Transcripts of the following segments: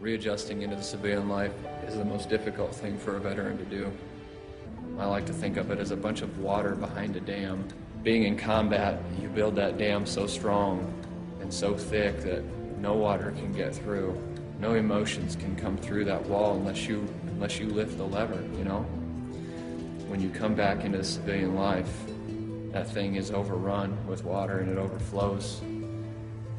Readjusting into the civilian life is the most difficult thing for a veteran to do. I like to think of it as a bunch of water behind a dam. Being in combat, you build that dam so strong and so thick that no water can get through. No emotions can come through that wall unless you lift the lever, you know? When you come back into the civilian life, that thing is overrun with water and it overflows.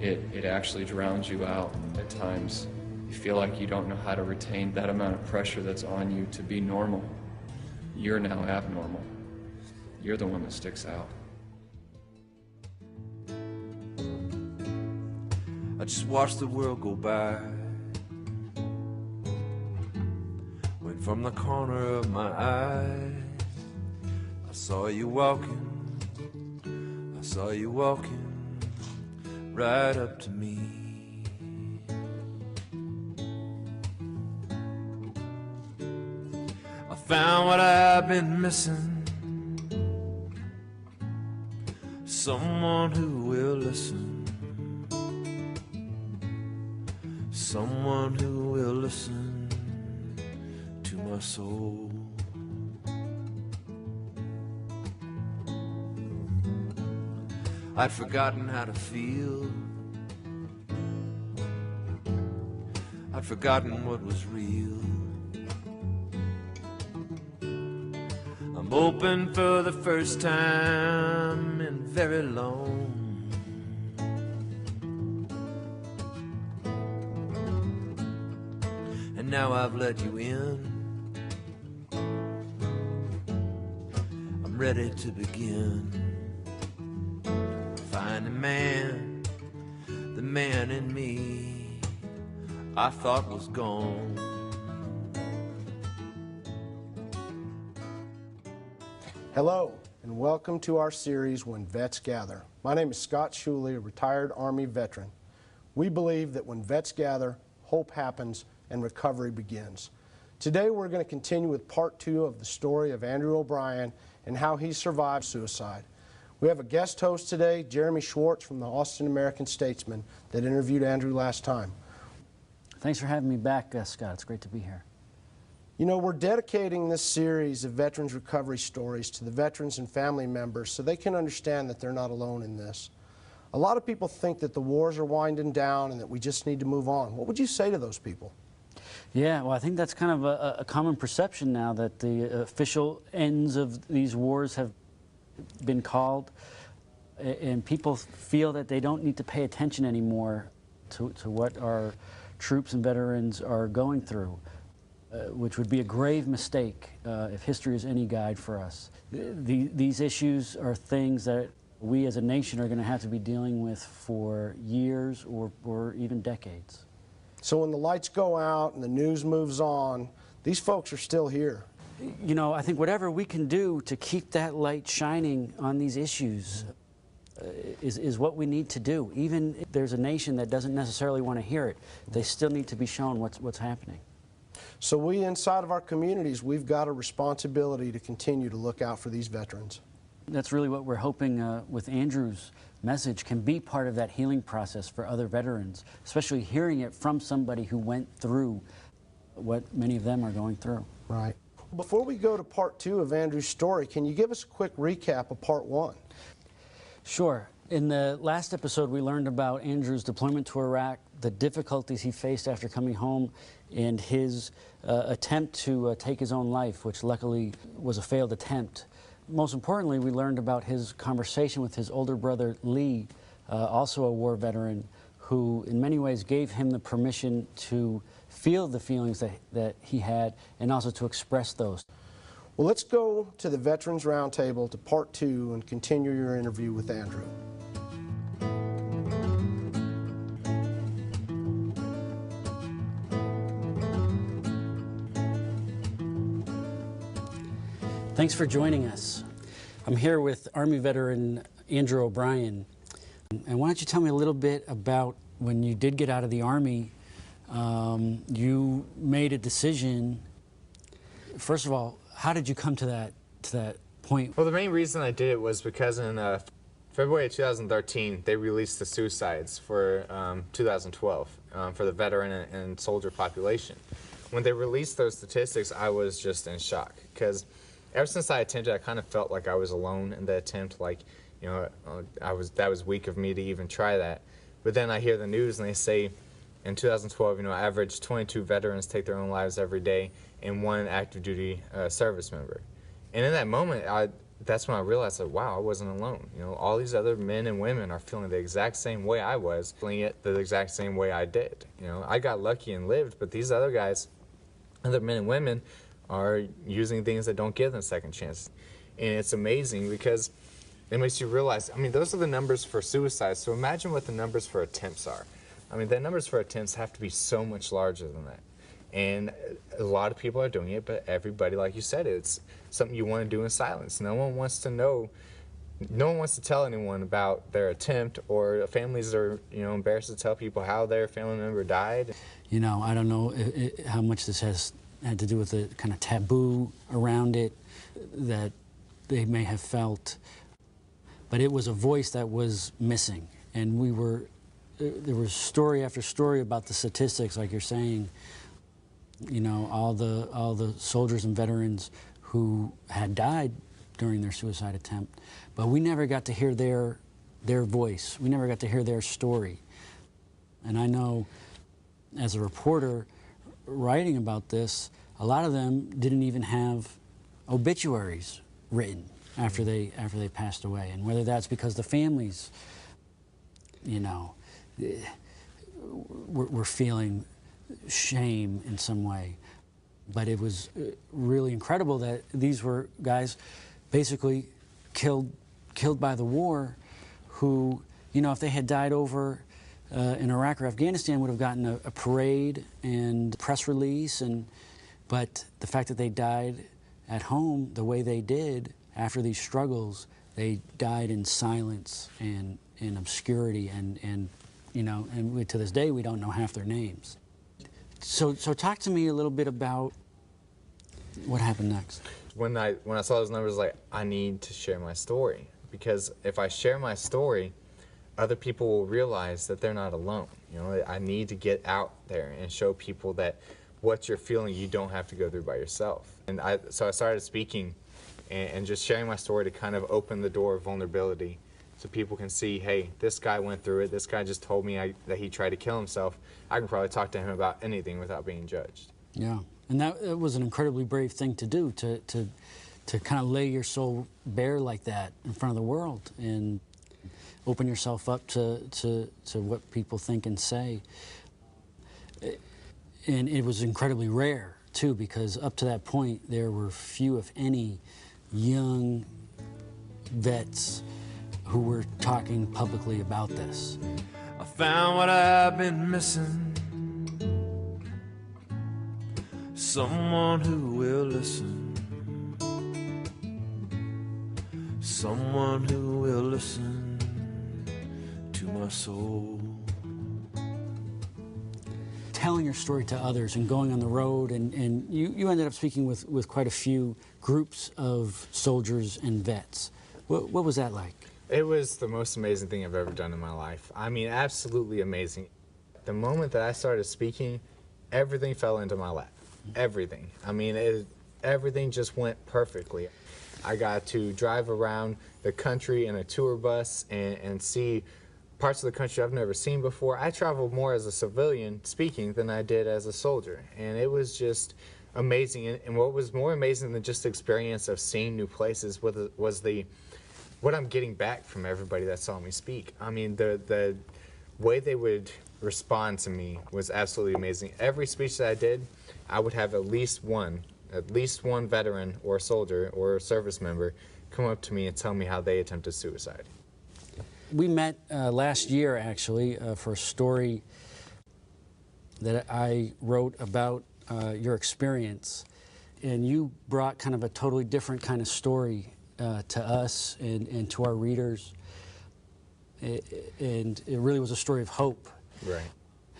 It actually drowns you out at times. You feel like you don't know how to retain that amount of pressure that's on you to be normal. You're now abnormal. You're the one that sticks out. I just watched the world go by. Went from the corner of my eye. I saw you walking. I saw you walking right up to me. I found what I've been missing. Someone who will listen. Someone who will listen to my soul. I'd forgotten how to feel. I'd forgotten what was real. I'm open for the first time in very long. And now I've let you in. I'm ready to begin. Find the man in me I thought was gone. Hello, and welcome to our series, When Vets Gather. My name is Scott Shuley, a retired Army veteran. We believe that when vets gather, hope happens and recovery begins. Today we're going to continue with part 2 of the story of Andrew O'Brien and how he survived suicide. We have a guest host today, Jeremy Schwartz from the Austin American-Statesman, that interviewed Andrew last time. Thanks for having me back, Scott. It's great to be here. You know, we're dedicating this series of veterans' recovery stories to the veterans and family members so they can understand that they're not alone in this. A lot of people think that the wars are winding down and that we just need to move on. What would you say to those people? Yeah, well, I think that's kind of a common perception now, that the official ends of these wars have been called, and people feel that they don't need to pay attention anymore to what our troops and veterans are going through, which would be a grave mistake if history is any guide for us. These issues are things that we as a nation are going to have to be dealing with for years or even decades. So when the lights go out and the news moves on, these folks are still here. You know, I think whatever we can do to keep that light shining on these issues is what we need to do. Even if there's a nation that doesn't necessarily want to hear it, they still need to be shown what's happening. So we inside of our communities, we've got a responsibility to continue to look out for these veterans. That's really what we're hoping with Andrew's message can be part of that healing process for other veterans, especially hearing it from somebody who went through what many of them are going through. Right. Before we go to part 2 of Andrew's story, can you give us a quick recap of part 1? Sure. In the last episode, we learned about Andrew's deployment to Iraq, the difficulties he faced after coming home, and his attempt to take his own life, which luckily was a failed attempt. Most importantly, we learned about his conversation with his older brother, Lee, also a war veteran, who in many ways gave him the permission to feel the feelings that he had and also to express those. Well, let's go to the Veterans Roundtable, to part 2, and continue your interview with Andrew. Thanks for joining us. I'm here with Army veteran Andrew O'Brien. And why don't you tell me a little bit about when you did get out of the Army, you made a decision. First of all, how did you come to that point? Well, the main reason I did it was because in February of 2013, they released the suicides for 2012. for the veteran and soldier population. When they released those statistics, I was just in shock, because ever since I attempted, I kind of felt like I was alone in the attempt, like, you know, that was weak of me to even try that. But then I hear the news and they say in 2012, you know, average 22 veterans take their own lives every day and 1 active duty service member. And in that moment, that's when I realized that, wow, I wasn't alone. You know, all these other men and women are feeling the exact same way I was, feeling it the exact same way I did. You know, I got lucky and lived, but these other guys, other men and women, are using things that don't give them second chances. And it's amazing because it makes you realize, I mean, those are the numbers for suicide, so imagine what the numbers for attempts are. I mean, the numbers for attempts have to be so much larger than that. And a lot of people are doing it, but everybody, like you said, it's something you want to do in silence. No one wants to know, no one wants to tell anyone about their attempt, or families are, you know, embarrassed to tell people how their family member died. You know, I don't know how much this has had to do with the kind of taboo around it that they may have felt, but it was a voice that was missing, and there was story after story about the statistics, like you're saying. You know, all the soldiers and veterans who had died during their suicide attempt, but we never got to hear their voice. We never got to hear their story. And I know, as a reporter writing about this, a lot of them didn't even have obituaries written after they passed away, and whether that's because the families, you know, were feeling shame in some way. But it was really incredible that these were guys basically killed by the war, who, you know, if they had died over in Iraq or Afghanistan, would have gotten a parade and press release, but the fact that they died at home the way they did after these struggles, they died in silence and in obscurity, and you know, and to this day we don't know half their names. So talk to me a little bit about what happened next. When I saw those numbers, like, I need to share my story, because if I share my story, other people will realize that they're not alone. You know, I need to get out there and show people that what you're feeling, you don't have to go through by yourself. And so I started speaking and just sharing my story to kind of open the door of vulnerability, so people can see, hey, this guy went through it. This guy just told me that he tried to kill himself. I can probably talk to him about anything without being judged. Yeah, and that was an incredibly brave thing to do, to kind of lay your soul bare like that in front of the world and open yourself up to what people think and say. And it was incredibly rare, too, because up to that point, there were few, if any, young vets who were talking publicly about this. I found what I've been missing, someone who will listen, someone who will listen to my soul. Telling your story to others and going on the road, and you ended up speaking with quite a few groups of soldiers and vets. What was that like? It was the most amazing thing I've ever done in my life. I mean, absolutely amazing. The moment that I started speaking, everything fell into my lap. Everything. I mean, everything just went perfectly. I got to drive around the country in a tour bus and see parts of the country I've never seen before. I traveled more as a civilian speaking than I did as a soldier, and it was just amazing. And what was more amazing than just the experience of seeing new places was what I'm getting back from everybody that saw me speak. I mean, the way they would respond to me was absolutely amazing. Every speech that I did, I would have at least one veteran or soldier or service member come up to me and tell me how they attempted suicide. We met last year, actually, for a story that I wrote about your experience, and you brought kind of a totally different kind of story to us and to our readers, and it really was a story of hope. Right.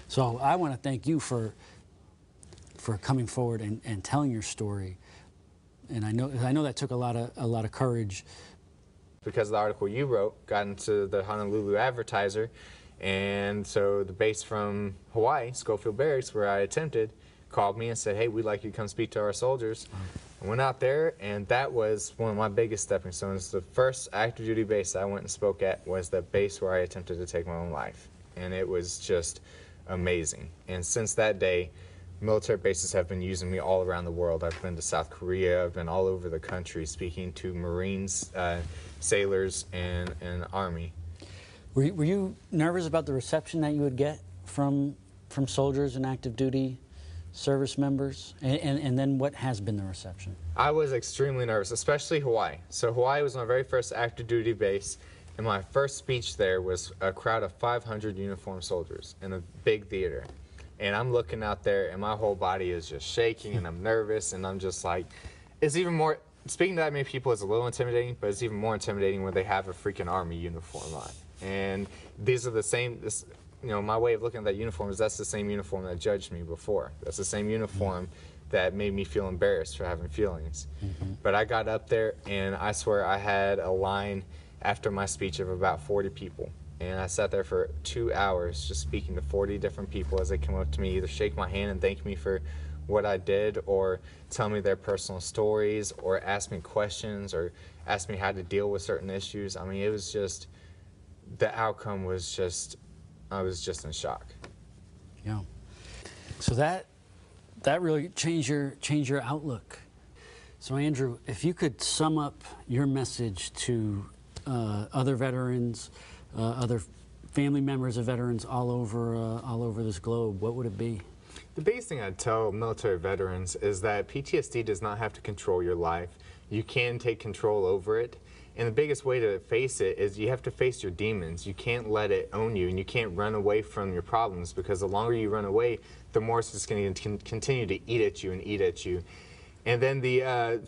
So I want to thank you for coming forward and telling your story, and I know that took a lot of courage. Because the article you wrote got into the Honolulu Advertiser, And so the base from Hawaii, Schofield Barracks, where I attempted, called me and said, hey, we'd like you to come speak to our soldiers. I went out there, and that was one of my biggest stepping stones. The first active duty base I went and spoke at was the base where I attempted to take my own life. And it was just amazing. And since that day, military bases have been using me all around the world. I've been to South Korea, I've been all over the country speaking to Marines, sailors, and Army. Were you nervous about the reception that you would get from soldiers and active duty service members? And then what has been the reception? I was extremely nervous, especially Hawaii. So Hawaii was my very first active duty base, and my first speech there was a crowd of 500 uniformed soldiers in a big theater. And I'm looking out there, and my whole body is just shaking, and I'm nervous, and I'm just like, it's even more, speaking to that many people is a little intimidating, but it's even more intimidating when they have a freaking Army uniform on. And these are the same, you know, my way of looking at that uniform is that's the same uniform that judged me before. That's the same uniform that made me feel embarrassed for having feelings. But I got up there, and I swear I had a line after my speech of about 40 people. And I sat there for 2 hours just speaking to 40 different people as they come up to me, either shake my hand and thank me for what I did, or tell me their personal stories, or ask me questions, or ask me how to deal with certain issues. I mean, it was just, the outcome was just, I was just in shock. Yeah. So that really changed your outlook. So Andrew, if you could sum up your message to other veterans, other family members of veterans all over this globe, what would it be? The biggest thing I'd tell military veterans is that PTSD does not have to control your life. You can take control over it. And the biggest way to face it is you have to face your demons. You can't let it own you, and you can't run away from your problems, because the longer you run away, the more it's just going to continue to eat at you and eat at you. And then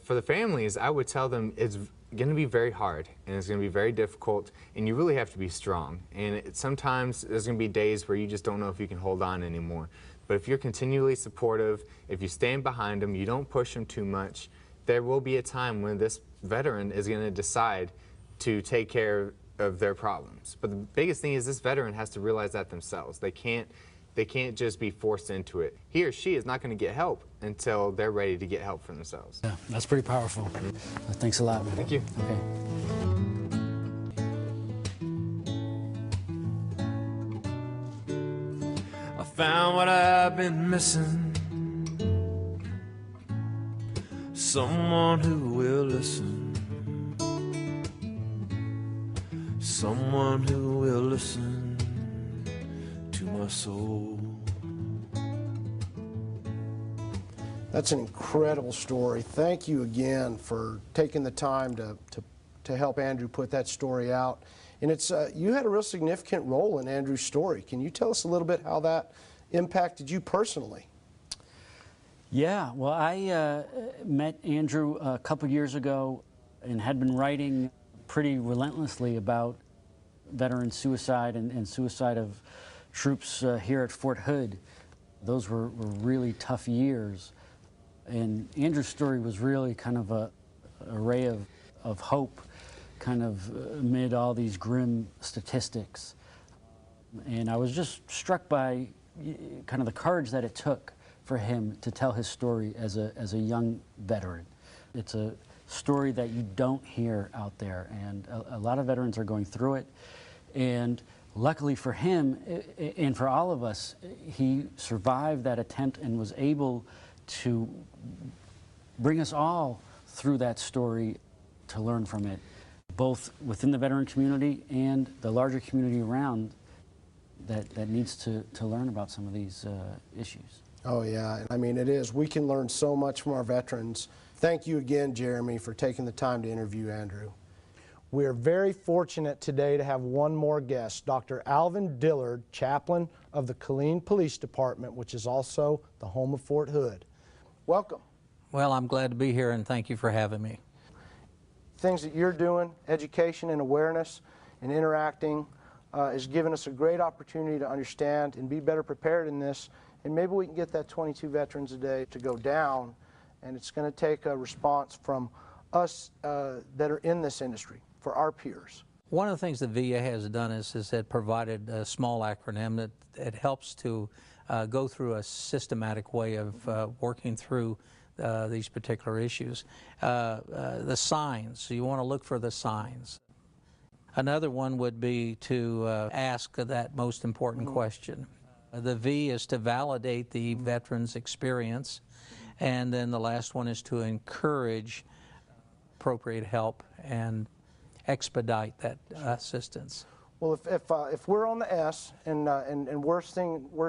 for the families, I would tell them it's going to be very hard, and it's going to be very difficult, and you really have to be strong. And sometimes there's going to be days where you just don't know if you can hold on anymore. But if you're continually supportive, if you stand behind them, you don't push them too much, there will be a time when this veteran is going to decide to take care of their problems. But the biggest thing is this veteran has to realize that themselves. They can't just be forced into it. He or she is not going to get help until they're ready to get help for themselves. Yeah, that's pretty powerful. Thanks a lot, man. Thank you. Okay. I found what I've been missing. Someone who will listen. Someone who will listen to my soul. That's an incredible story. Thank you again for taking the time to help Andrew put that story out. And it's you had a real significant role in Andrew's story. Can you tell us a little bit how that impacted you personally? Yeah, well, I met Andrew a couple years ago and had been writing pretty relentlessly about veteran suicide and suicide of troops here at Fort Hood. Those were really tough years. And Andrew's story was really kind of a ray of hope, kind of amid all these grim statistics. And I was just struck by kind of the courage that it took for him to tell his story as a young veteran. It's a story that you don't hear out there, and a lot of veterans are going through it. And luckily for him, and for all of us, he survived that attempt and was able to bring us all through that story to learn from it, both within the veteran community and the larger community around that needs to learn about some of these issues. Oh yeah, I mean it is. We can learn so much from our veterans. Thank you again, Jeremy, for taking the time to interview Andrew. We are very fortunate today to have one more guest, Dr. Alvin Dillard, chaplain of the Killeen Police Department, which is also the home of Fort Hood. Welcome. Well, I'm glad to be here, and thank you for having me. Things that you're doing, education and awareness and interacting, is giving us a great opportunity to understand and be better prepared in this. And maybe we can get that 22 veterans a day to go down, and it's going to take a response from us that are in this industry, for our peers. One of the things the VA has done is it provided a small acronym that it helps to go through a systematic way of working through these particular issues. The signs, so you want to look for the signs. Another one would be to ask that most important question. The V is to validate the veteran's experience, and then the last one is to encourage appropriate help and expedite that assistance. Well, if we're on the S and we're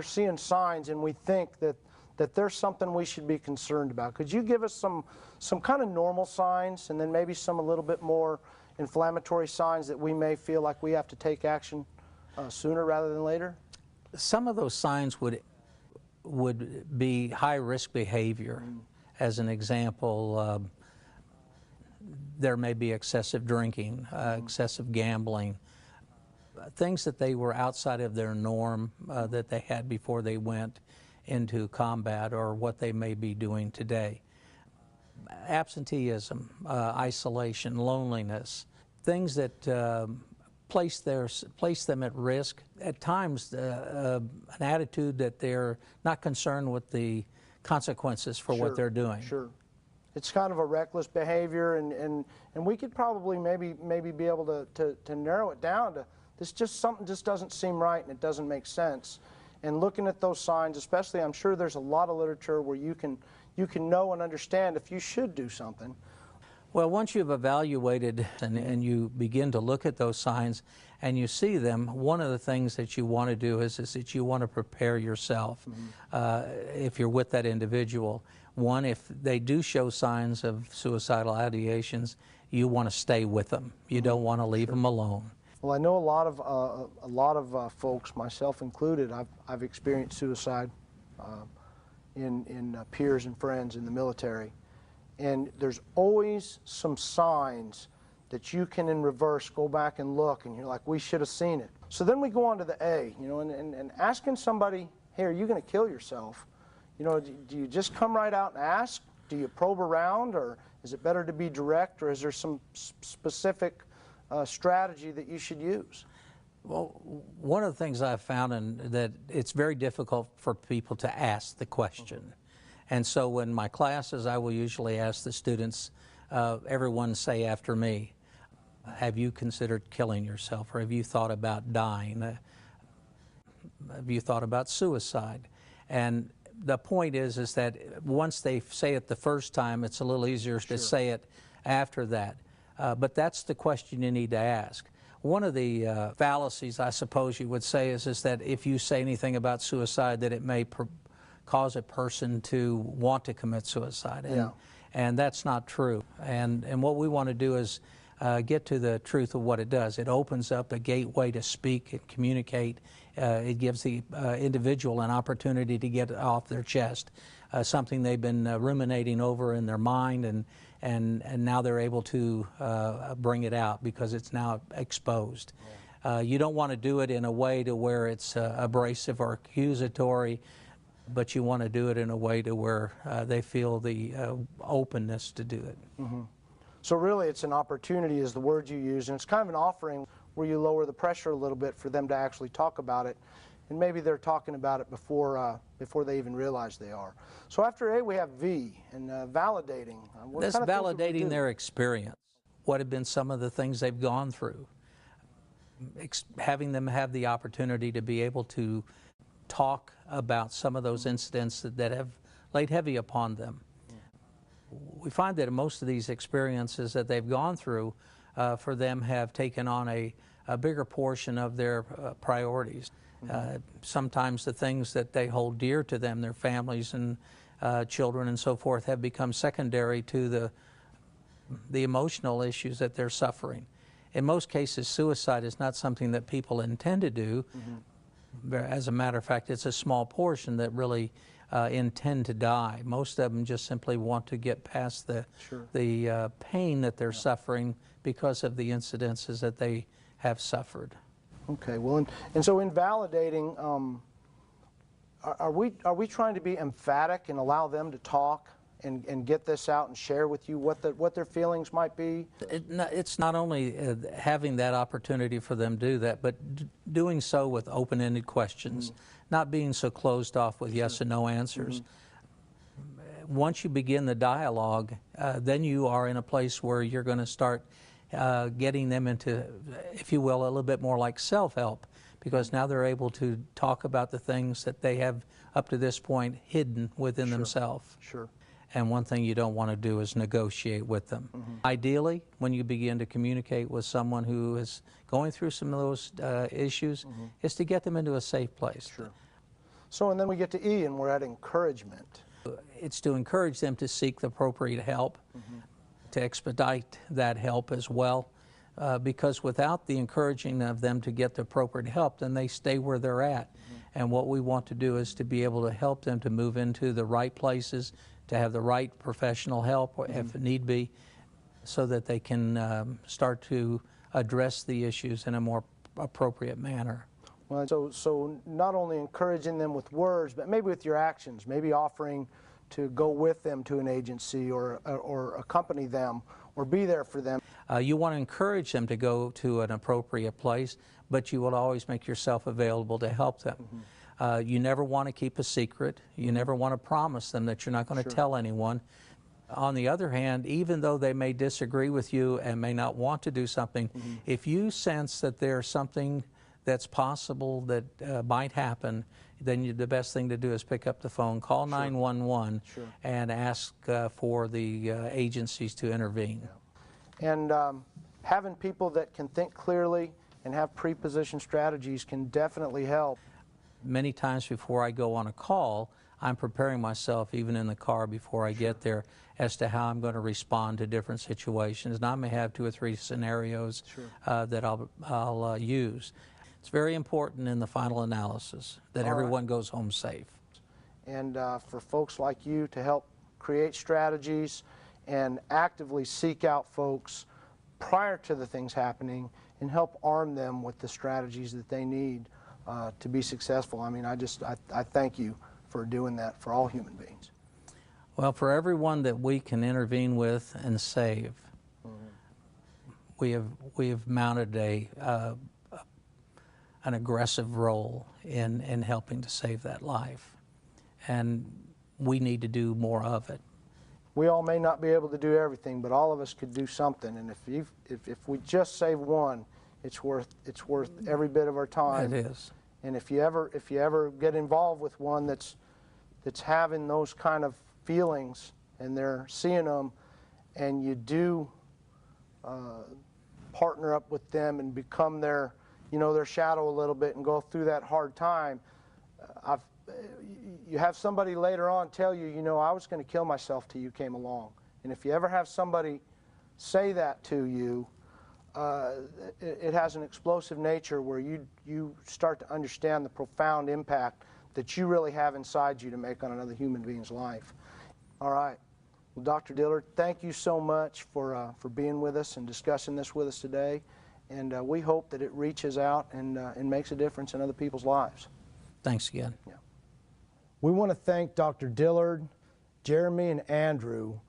seeing signs and we think that there's something we should be concerned about, could you give us some kind of normal signs and then maybe some a little bit more inflammatory signs that we may feel like we have to take action sooner rather than later? Some of those signs would be high-risk behavior. As an example, there may be excessive drinking, excessive gambling, things that they were outside of their norm that they had before they went into combat, or what they may be doing today. Absenteeism, isolation, loneliness, things that place them at risk. At times, an attitude that they're not concerned with the consequences for what they're doing. Sure. It's kind of a reckless behavior, and we could probably maybe be able to narrow it down to this. Just something just doesn't seem right and it doesn't make sense. And looking at those signs, especially, I'm sure there's a lot of literature where you can know and understand if you should do something. Well, once you've evaluated and you begin to look at those signs and you see them, one of the things that you want to do is that you want to prepare yourself if you're with that individual. One, if they do show signs of suicidal ideations, you want to stay with them. You don't want to leave them alone. Well, I know a lot of folks, myself included, I've experienced suicide in peers and friends in the military. And there's always some signs that you can, in reverse, go back and look, and you're like, we should have seen it. So then we go on to the A, you know, and asking somebody, hey, are you going to kill yourself? You know, do you just come right out and ask? Do you probe around, or is it better to be direct, or is there some specific strategy that you should use? Well, one of the things I've found is that it's very difficult for people to ask the question. And so in my classes, I will usually ask the students, everyone say after me, have you considered killing yourself, or have you thought about dying? Have you thought about suicide? And the point is that once they say it the first time, it's a little easier to say it after that. But that's the question you need to ask. One of the fallacies, I suppose you would say, is that if you say anything about suicide, that it may cause a person to want to commit suicide. And that's not true. And what we want to do is get to the truth of what it does. It opens up a gateway to speak and communicate. It gives the individual an opportunity to get off their chest something they've been ruminating over in their mind, and now they're able to bring it out because it's now exposed. You don't want to do it in a way to where it's abrasive or accusatory, but you want to do it in a way to where they feel the openness to do it. So really it's an opportunity is the word you use, and it's kind of an offering where you lower the pressure a little bit for them to actually talk about it, and maybe they're talking about it before they even realize they are. So after A we have V, and validating. That's validating their experience. What have been some of the things they've gone through. Having them have the opportunity to be able to talk about some of those incidents that have laid heavy upon them. We find that most of these experiences that they've gone through for them have taken on a bigger portion of their priorities. Sometimes the things that they hold dear to them, their families and children and so forth, have become secondary to the emotional issues that they're suffering. In most cases, suicide is not something that people intend to do. As a matter of fact, it's a small portion that really intend to die. Most of them just simply want to get past the pain that they're suffering because of the incidences that they have suffered. Okay, well, and so in validating, are we trying to be emphatic and allow them to talk and get this out and share with you what their feelings might be? It's not only having that opportunity for them to do that, but doing so with open-ended questions, not being so closed off with yes and no answers. Once you begin the dialogue, then you are in a place where you're going to start getting them into, if you will, a little bit more like self-help, because now they're able to talk about the things that they have up to this point hidden within themselves. Sure. And one thing you don't want to do is negotiate with them. Ideally, when you begin to communicate with someone who is going through some of those issues, is to get them into a safe place. Sure. So, and then we get to E, and we're at encouragement. It's to encourage them to seek the appropriate help, to expedite that help as well, because without the encouraging of them to get the appropriate help, then they stay where they're at. And what we want to do is to be able to help them to move into the right places, to have the right professional help if need be, so that they can start to address the issues in a more appropriate manner. Well, so not only encouraging them with words, but maybe with your actions, maybe offering to go with them to an agency or accompany them or be there for them. You want to encourage them to go to an appropriate place, but you will always make yourself available to help them. You never want to keep a secret. You never want to promise them that you're not going to tell anyone. On the other hand, even though they may disagree with you and may not want to do something, if you sense that there's something that's possible that might happen, then the best thing to do is pick up the phone, call 911, and ask for the agencies to intervene. And having people that can think clearly and have pre-positioned strategies can definitely help. Many times before I go on a call, I'm preparing myself, even in the car before I get there, as to how I'm going to respond to different situations. And I may have 2 or 3 scenarios that I'll use. It's very important in the final analysis that everyone goes home safe. And for folks like you to help create strategies and actively seek out folks prior to the things happening and help arm them with the strategies that they need to be successful. I mean, I thank you for doing that for all human beings. Well, for everyone that we can intervene with and save, we have mounted an aggressive role in helping to save that life, and we need to do more of it. We all may not be able to do everything, but all of us could do something. And if we just save one, it's worth every bit of our time. It is. And if you ever get involved with one that's having those kind of feelings and they're seeing them, and you do partner up with them and become their shadow a little bit and go through that hard time, you have somebody later on tell you, I was going to kill myself till you came along. And if you ever have somebody say that to you, it has an explosive nature where you start to understand the profound impact that you really have inside you to make on another human being's life. All right. Well, Dr. Dillard, thank you so much for being with us and discussing this with us today. And we hope that it reaches out and makes a difference in other people's lives. Thanks again. Yeah. We want to thank Dr. Dillard, Jeremy, and Andrew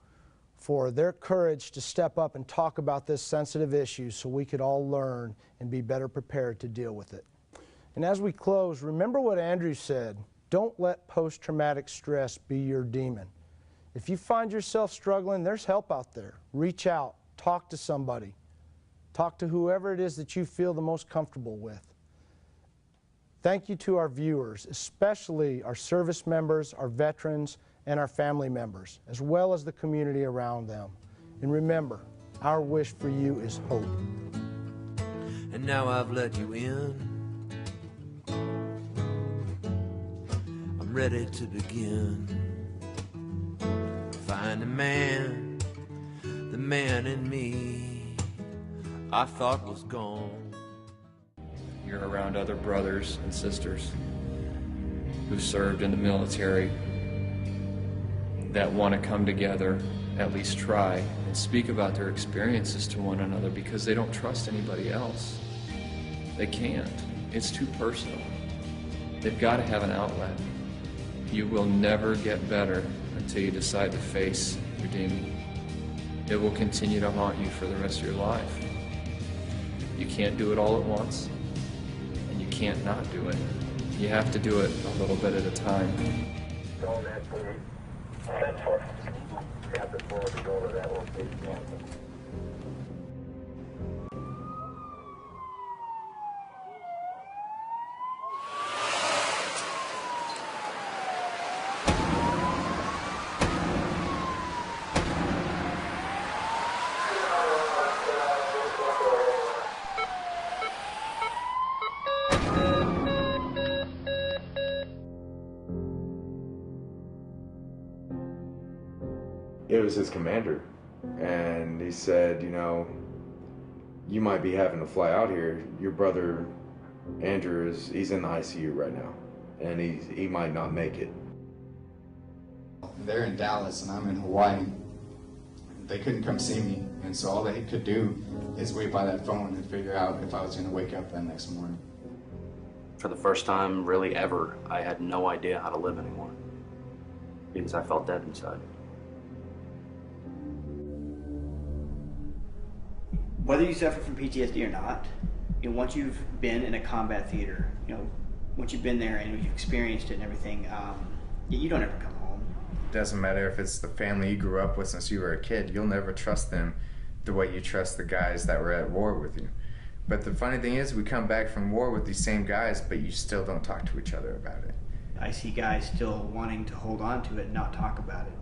for their courage to step up and talk about this sensitive issue so we could all learn and be better prepared to deal with it. And as we close, remember what Andrew said, don't let post-traumatic stress be your demon. If you find yourself struggling, there's help out there. Reach out, talk to somebody. Talk to whoever it is that you feel the most comfortable with. Thank you to our viewers, especially our service members, our veterans, and our family members, as well as the community around them. And remember, our wish for you is hope. And now I've let you in. I'm ready to begin. Find the man in me I thought was gone. You're around other brothers and sisters who served in the military that want to come together, at least try, and speak about their experiences to one another because they don't trust anybody else. They can't. It's too personal. They've got to have an outlet. You will never get better until you decide to face your demon. It will continue to haunt you for the rest of your life. You can't do it all at once, and you can't not do it. You have to do it a little bit at a time. It was his commander, and he said, you know, you might be having to fly out here. Your brother Andrew he's in the ICU right now, and he might not make it. They're in Dallas and I'm in Hawaii. They couldn't come see me, and so all they could do is wait by that phone and figure out if I was going to wake up that next morning. For the first time, really ever, I had no idea how to live anymore because I felt dead inside. Whether you suffer from PTSD or not, you know, once you've been in a combat theater, you know, once you've been there and you've experienced it and everything, you don't ever come home. It doesn't matter if it's the family you grew up with since you were a kid. You'll never trust them the way you trust the guys that were at war with you. But the funny thing is, we come back from war with these same guys, but you still don't talk to each other about it. I see guys still wanting to hold on to it and not talk about it.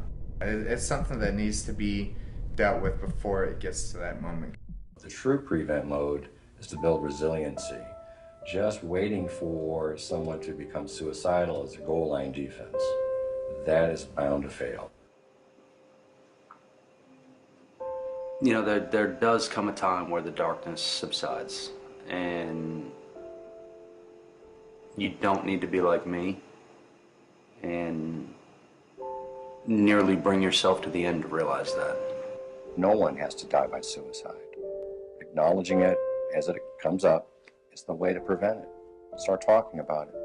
It's something that needs to be dealt with before it gets to that moment. The true prevent mode is to build resiliency. Just waiting for someone to become suicidal is a goal line defense. That is bound to fail. You know, there does come a time where the darkness subsides, and you don't need to be like me and nearly bring yourself to the end to realize that. No one has to die by suicide. Acknowledging it as it comes up is the way to prevent it. Start talking about it.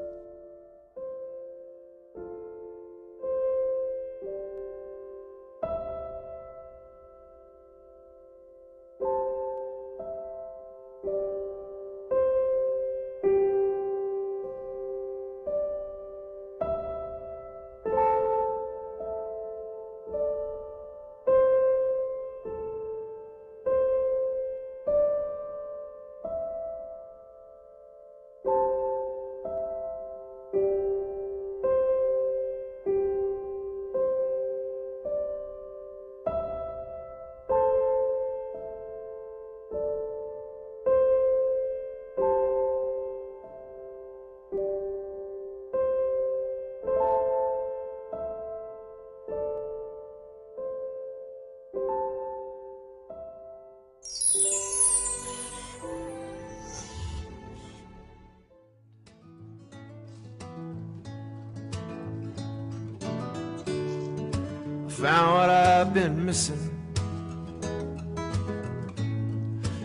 Found what I've been missing.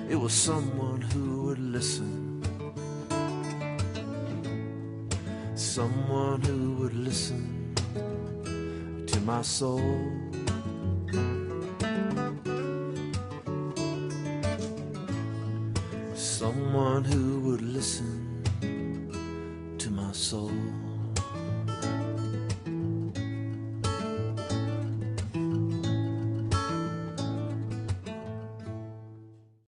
It was someone who would listen. Someone who would listen to my soul. Someone who would listen to my soul.